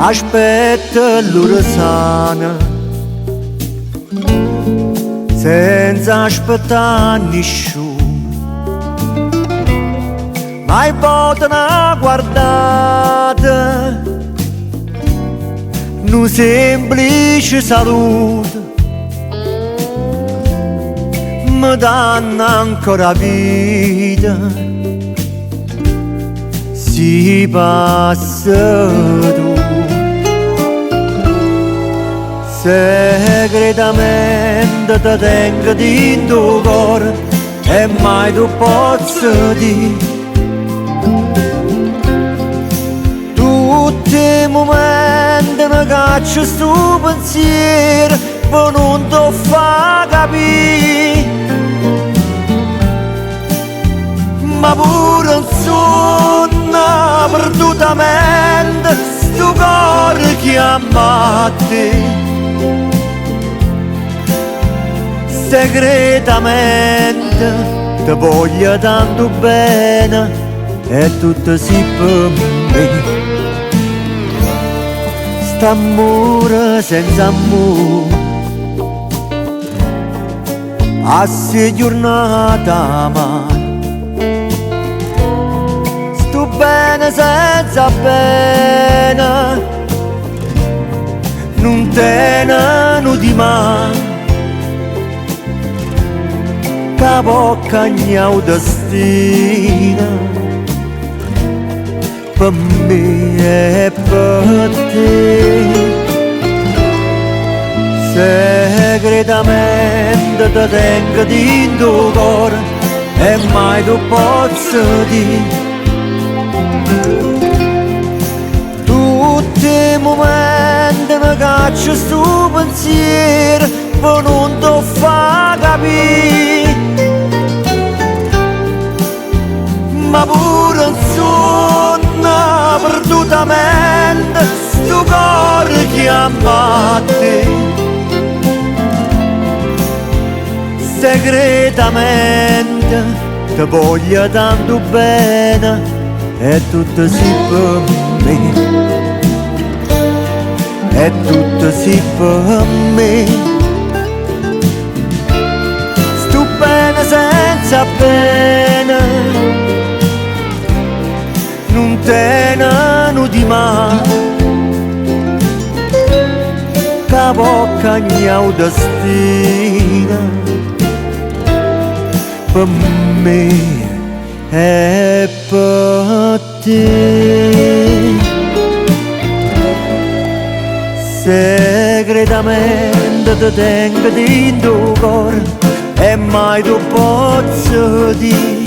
aspetta l'ora sana, senza aspettare nessuno, mai potano guardare, un semplice saluto, mi danno ancora vita, si passa tu. Segretamente ti tengo dentro il cuore e mai tu posso dire tutti i momenti mi caccio sto pensiero ma non ti fa capire, ma pure un sonno perdutamente sto cuore chiama a te. Segretamente ti voglio tanto bene e tutto si per me. St'amore senza amore, a se giornata male, sto bene senza pena, non tenano di mano. Capo cagnau destina per me e per te. Segretamente ti tengo dentro il cuore e mai tu posso dire tutti i momenti mi caccio sto pensiero ma non ti fa capire, ma pure un sonno perdutamente sto cuore chiama a te. Segretamente ti voglio tanto bene e tutto si per me, e tutto si per me. Sto bene senza pena, non tenano di mano, capo cagnau destina per me e per te. Segretamente ti tengo dentro il cuore e mai tu posso dire